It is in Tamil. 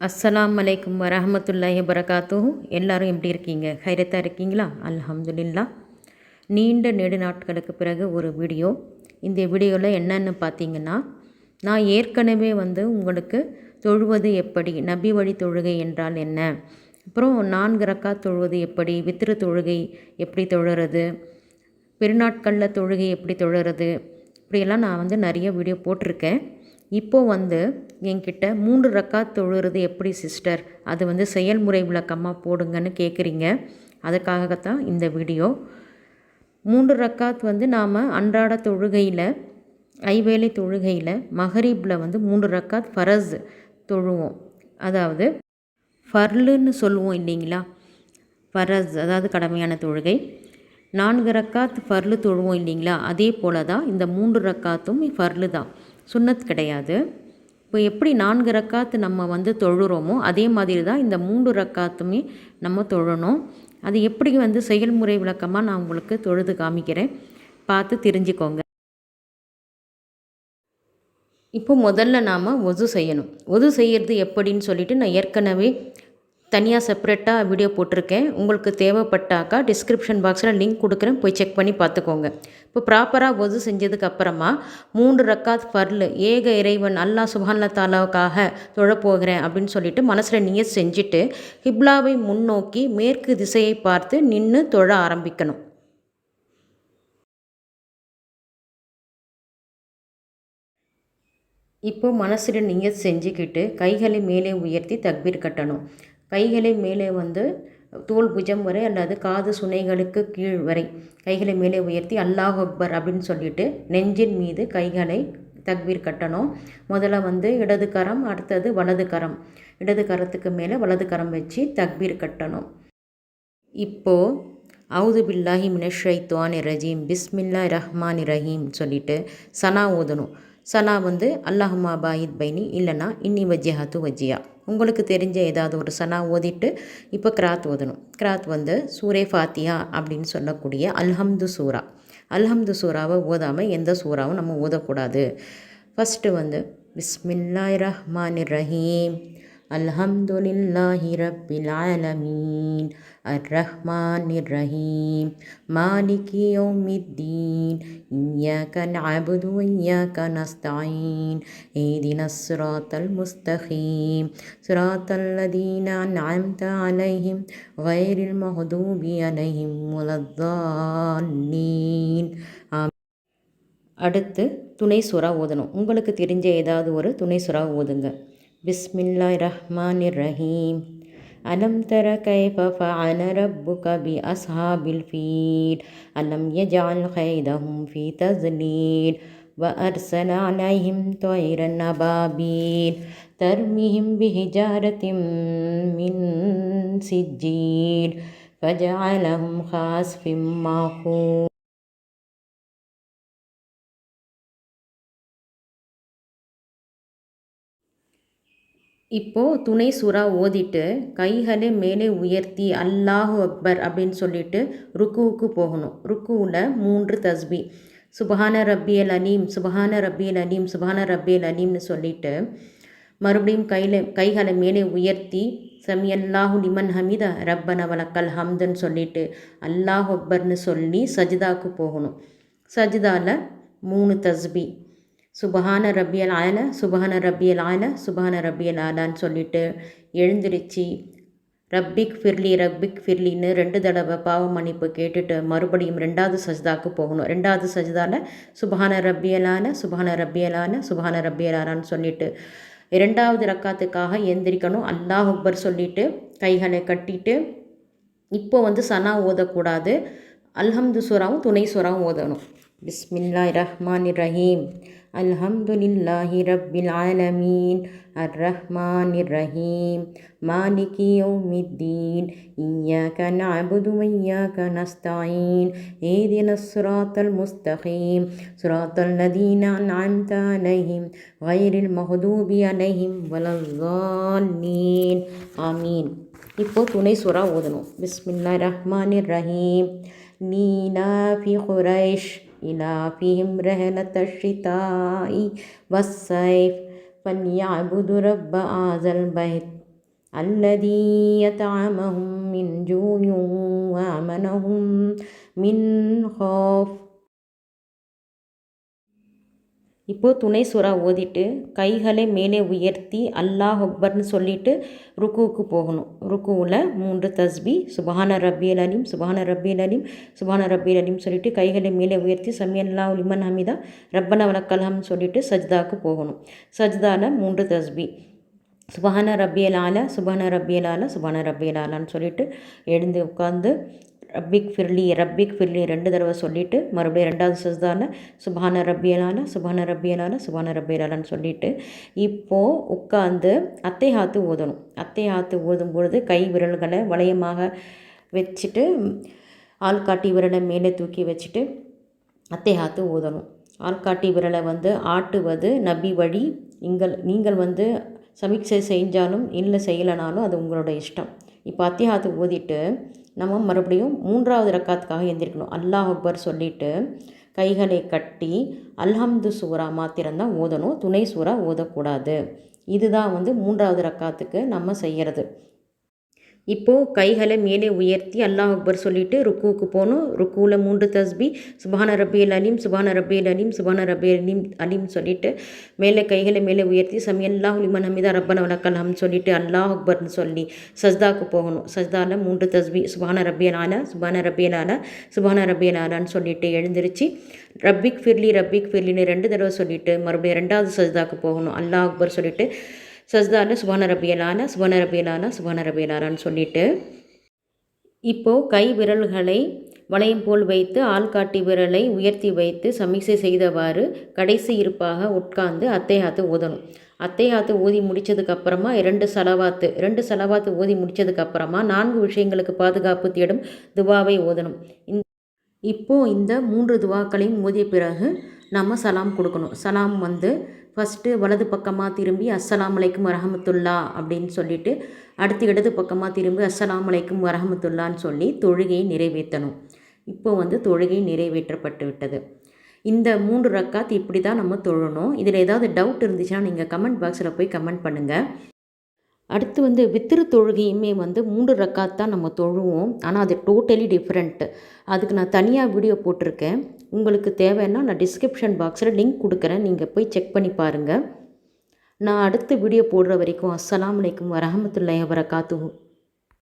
அஸ்ஸலாமு அலைக்கும் வரஹமத்துல்லாஹி வரகாத்துஹு. எல்லாரும் எப்படி இருக்கீங்க? ஹைரத்தாக இருக்கீங்களா? அல்ஹம்துலில்லாஹ். நீண்ட நெடு நாட்களுக்கு பிறகு ஒரு வீடியோ. இந்த வீடியோவில் என்னென்னு பார்த்தீங்கன்னா, நான் ஏற்கனவே உங்களுக்கு தொழுவது எப்படி, நபி வழி தொழுகை என்றால் என்ன, அப்புறம் 4 ரக்காத் தொழுவது எப்படி, வித்ரு தொழுகை எப்படி தொழுறது, பெருநாட்களில் தொழுகை எப்படி தொழுறது, இப்படியெல்லாம் நான் நிறைய வீடியோ போட்டிருக்கேன். இப்போது என்கிட்ட 3 ரக்காத் தொழுகிறது எப்படி சிஸ்டர், அது செயல்முறை விளக்கமாக போடுங்கன்னு கேட்குறீங்க. அதுக்காகத்தான் இந்த வீடியோ. 3 ரக்காத் நாம் அன்றாட தொழுகையில், ஐவேளை தொழுகையில் மகரீபில் 3 ரக்காத் ஃபரஸ் தொழுவோம். அதாவது ஃபர்லுன்னு சொல்லுவோம் இல்லைங்களா, ஃபரஸ் அதாவது கடமையான தொழுகை. 4 ரக்காத் ஃபர்லு தொழுவோம் இல்லைங்களா, அதே போல் தான் இந்த 3 ரக்காத்தும் ஃபர்லு தான், சுன்னத் கிடையாது. இப்போ எப்படி 4 ரக்காத்து நம்ம தொழுகிறோமோ அதே மாதிரி தான் இந்த 3 ரக்காத்துமே நம்ம தொழணும். அது எப்படி செயல்முறை விளக்கமாக நான் உங்களுக்கு தொழுது காமிக்கிறேன், பார்த்து தெரிஞ்சுக்கோங்க. இப்போ முதல்ல நாம் ஒது செய்யணும். ஒது செய்கிறது எப்படின்னு சொல்லிவிட்டு நான் ஏற்கனவே தனியாக செப்பரேட்டாக வீடியோ போட்டிருக்கேன். உங்களுக்கு தேவைப்பட்டாக்கா டிஸ்கிரிப்ஷன் பாக்ஸில் லிங்க் கொடுக்குறேன், போய் செக் பண்ணி பார்த்துக்கோங்க. இப்போ ப்ராப்பராக ஒது செஞ்சதுக்கப்புறமா 3 ரக்காத் ஃபர்லு ஏக இறைவன் அல்லாஹ் சுப்ஹானஹு தஆலாவுக்காக தொழப்போகிறேன் அப்படின்னு சொல்லிட்டு மனசில் நியத் செஞ்சுட்டு கிப்லாவை முன்னோக்கி மேற்கு திசையை பார்த்து நின்று தொழ ஆரம்பிக்கணும். இப்போ மனசில் நியத் செஞ்சுக்கிட்டு கைகளை மேலே உயர்த்தி தக்பீர் கட்டணும். கைகளை மேலே தோல் புஜம் வரை அல்லது காது சுனைகளுக்கு கீழ் வரை கைகளை மேலே உயர்த்தி அல்லாஹ் அக்பர் அப்படின்னு சொல்லிட்டு நெஞ்சின் மீது கைகளை தக்பீர் கட்டணும். முதல்ல இடது கரம், அடுத்தது வலது கரம், இடது கரத்துக்கு மேலே வலது கரம் வச்சு தக்பீர் கட்டணும். இப்போது அவுது பில்லாஹி மினஷ் ஷைத்வானிர் ரஜீம் பிஸ்மில்லாஹிர் ரஹ்மானிர் ரஹீம் சொல்லிட்டு சனா ஓதணும். சனா அல்லாஹுமா பாயித் பைனி இல்லைனா இன்னி வஜ்ஜஹாத்து வஜ்ஜியா, உங்களுக்கு தெரிஞ்ச ஏதாவது ஒரு சனா ஓதிட்டு இப்போ கிராத் ஓதணும். கிராத் சூரே ஃபாத்தியா அப்படின்னு சொல்லக்கூடிய அல்ஹம்து சூரா. அல்ஹம்து சூராவை ஓதாமல் எந்த சூறாவும் நம்ம ஓதக்கூடாது. ஃபஸ்ட்டு பிஸ்மில்லாஹிர் ரஹ்மானிர் ரஹீம் அல்ஹம்துலில்லாஹி ரப்பில் ஆலமீன் அர்ரஹ்மானிர் ரஹீம் மாலிகி யௌமித்தீன் இய்யாக நஅபுது வ இய்யாக நஸ்தஈன் இஹ்தினஸ் ஸிராத்தல் முஸ்தகீம் ஸிராத்தல் லதீன அன்அம்த அலைஹிம் கைரில் மக்தூபி அலைஹிம் வலத்தால்லீன். அடுத்து துணை சூறா ஓதணும். உங்களுக்கு தெரிஞ்ச ஏதாவது ஒரு துணை சூறா ஓதுங்க. பிஸ்மில்லாஹிர் ரஹ்மானிர் ரஹீம் அலம் தர கைஃப ஃபஅல ரப்புக பி அஸ்ஹாபில் ஃபீல் அலம் யஜஅல் கைதஹும் ஃபீ தஸ்லீல் வ அர்ஸல அலைஹிம் த்வைரன் அபாபீல் தர்மிஹிம் பிஹிஜாரத்தின் மின் சிஜ்ஜீல் ஃபஜஅலஹும் கஅஸ்ஃபின் மஅகூல். இப்போது துணை சூறா ஓதிட்டு கைகளை மேலே உயர்த்தி அல்லாஹு அக்பர் அப்படின்னு சொல்லிட்டு ருக்குவுக்கு போகணும். ருக்குவில் 3 தஸ்பி சுபஹான ரப்பியல் அலீம், சுபஹான ரப்பியல் அலீம், சுபஹான ரப்பியல் அலீம்னு சொல்லிவிட்டு மறுபடியும் கைகளை மேலே உயர்த்தி சமி அல்லாஹு லிமன் ஹமிதா ரப்பன வலக்கல் ஹம்துன்னு சொல்லிவிட்டு அல்லாஹு அக்பர்னு சொல்லி சஜிதாவுக்கு போகணும். சஜிதாவில் 3 தஸ்பி சுபஹான ரப்பியல் ஆல, சுபஹான ரப்பியல் ஆல, சுபஹான ரப்பியல் ஆலான்னு சொல்லிட்டு எழுந்திருச்சு ரப்பிக் ஃபிர்லின்னு 2 தடவை பாவ மன்னிப்பு கேட்டுட்டு மறுபடியும் 2வது சஜிதாவுக்கு போகணும். 2வது சஜிதாவில் சுபஹான ரப்பியல் ஆல, சுபஹான ரப்பியல் ஆல, சுபஹான ரப்பியல் ஆலான்னு சொல்லிட்டு 2வது ரக்காத்துக்காக எந்திரிக்கணும். அல்லாஹ் அக்பர் சொல்லிவிட்டு கைகளை கட்டிட்டு இப்போ சனா ஓதக்கூடாது. அல்ஹம்து சூராவும் துணை சூறாவும் ஓதணும். பிஸ்மில்லாஹிர் ரஹ்மானிர் ரஹீம் அல்ஹம்துலில்லாஹி ரப்பில் ஆலமீன் அர்ரஹ்மானிர் ரஹீம் மாலிகி யௌமித்தீன் இய்யாக நஅபுது வ இய்யாக நஸ்தஈன் இஹ்தினஸ் ஸிராத்தல் முஸ்தகீம் ஸிராத்தல் லதீன அன்அம்த அலைஹிம் கைரில் மக்தூபி அலைஹிம் வலத்தால்லீன். ஆமீன். இப்போது துணை சூறா ஓதணும். பிஸ்மில்லாஹிர் ரஹ்மானிர் ரஹீம் லீலாஃபி குரைஷ் இலாஃபிஹிம் ரஹலத்தஷ் ஷிதாஇ வஸ்ஸைஃப் ஃபல்யஅபுது ரப்ப ஹாஸல் பைத் அல்லதி யத்அமஹும் மின் ஜூஇன் வ அமனஹும் மின் ஹௌஃப். இப்போது துணை சூறா ஓதிட்டு கைகளை மேலே உயர்த்தி அல்லாஹ் அக்பர்னு சொல்லிட்டு ருக்குவுக்கு போகணும். ருக்குவில் 3 தஸ்பி சுபஹான ரப்பியல் அலீம் சுபஹான ரப்பியல் அலீம் சுபஹான ரப்பியல் அலீம் சொல்லிட்டு கைகளை மேலே உயர்த்தி சமியல்லாஹு லிமன் ஹமீதா ரப்பனா வலக்கல் ஹம்த் சொல்லிட்டு சஜ்தாக்கு போகணும். சஜ்தாவில் 3 தஸ்பி சுபஹான ரப்பியல் ஆலா சுபஹான ரப்பியல் ஆலா சுபஹான ரப்பியல் ஆலான்னு சொல்லிட்டு எழுந்து உட்காந்து ரப்பிக் ஃபிர்லி 2 தடவை சொல்லிவிட்டு மறுபடியும் 2வது சஜ்தாவில் சுபஹான ரப்பியல் ஆலா சுபஹான ரப்பியல் ஆலா சுபஹான ரப்பியல் ஆலான்னு சொல்லிவிட்டு இப்போது உட்காந்து அத்தைஹாத்து ஓதணும். அத்தைஹாத்து ஓதும் பொழுது கை விரல்களை வளையமாக வச்சுட்டு ஆள்காட்டி விரலை மேலே தூக்கி வச்சுட்டு அத்தைஹாத்து ஓதணும். ஆள்காட்டி விரலை ஆட்டுவது நபி வழி. நீங்கள் சமீட்சை செஞ்சாலும் இல்லை செய்யலைனாலும் அது உங்களோட இஷ்டம். இப்போ அத்தியாத்து ஓதிட்டு நம்ம மறுபடியும் 3வது ரக்காத்துக்காக எந்திரிக்கணும். அல்லாஹ் அக்பர் சொல்லிவிட்டு கைகளை கட்டி அல்ஹம்து சூரா மாத்திரம்தான் ஓதணும், துணை சூறா ஓதக்கூடாது. இதுதான் 3வது ரக்காத்துக்கு நம்ம செய்கிறது. இப்போது கைகளை மேலே உயர்த்தி அல்லாஹ் அக்பர் சொல்லிவிட்டு ருக்குவுக்கு போகணும். ருக்குவில் 3 தஸ்பி சுபஹான ரப்பியல் அலீம் சுபஹான ரப்பியல் அலீம் சுபஹான ரப்பியல் அலீம் சொல்லிவிட்டு மேலே கைகளை மேலே உயர்த்தி சமியல்லாஹு லிமன் ஹமீதா ரப்பனா வலக்கல் ஹம்த் சொல்லிவிட்டு அல்லாஹ் அக்பர்னு சொல்லி சஜ்தாக்கு போகணும். சஜ்தாவில் 3 தஸ்பி சுபஹான ரப்பியல் ஆலா சுபஹான ரப்பியல் ஆலா சுபஹான ரப்பியல் ஆலான்னு சொல்லிவிட்டு எழுந்திரிச்சு ரப்பிக் ஃபிர்லின்னு 2 தடவை சொல்லிவிட்டு மறுபடியும் 2வது சஜ்தாக்கு போகணும். அல்லாஹ் அக்பர் சொல்லிவிட்டு சஜ்தாவில் சுபஹான ரப்பியல் ஆலா சுபஹான ரப்பியல் ஆலா சுபஹான ரப்பியல் ஆலான்னு சொல்லிவிட்டு இப்போது கை விரல்களை வளையம் போல் வைத்து ஆள்காட்டி விரலை உயர்த்தி வைத்து சமீட்சை செய்தவாறு கடைசி இருப்பாக உட்கார்ந்து அத்தைஹாத்து ஓதணும். அத்தைஹாத்து ஓதி முடித்ததுக்கப்புறமா 2 சலவாத்து ஓதி முடித்ததுக்கப்புறமா 4 விஷயங்களுக்கு பாதுகாப்பு தேடும் துவாவை ஓதணும். இப்போது இந்த 3 துவாக்களையும் ஓதிய பிறகு நம்ம சலாம் கொடுக்கணும். சலாம் ஃபஸ்ட்டு வலது பக்கமாக திரும்பி அஸ்ஸலாமு அலைக்கும் வரஹமத்துல்லா அப்படின்னு சொல்லிவிட்டு அடுத்து இடது பக்கமாக திரும்பி அஸ்ஸலாமு அலைக்கும் வரஹமத்துல்லான்னு சொல்லி தொழுகையை நிறைவேற்றணும். இப்போது தொழுகை நிறைவேற்றப்பட்டு விட்டது. இந்த 3 ரக்காத் இப்படி தான் நம்ம தொழணும். இதில் ஏதாவது டவுட் இருந்துச்சுன்னா நீங்கள் கமெண்ட் பாக்ஸில் போய் கமெண்ட் பண்ணுங்கள். அடுத்து வித்திரு தொழுகையுமே 3 ரக்காத் தான் நம்ம தொழுவோம். ஆனால் அது டோட்டலி டிஃப்ரெண்ட்டு. அதுக்கு நான் தனியாக வீடியோ போட்டிருக்கேன். உங்களுக்கு தேவைன்னா நான் டிஸ்கிரிப்ஷன் பாக்ஸில் லிங்க் கொடுக்குறேன், நீங்கள் போய் செக் பண்ணி பாருங்கள். நான் அடுத்த வீடியோ போடுற வரைக்கும் அஸ்ஸலாமு அலைக்கும் வரஹமத்துல்லாஹி வபரகாத்துஹு.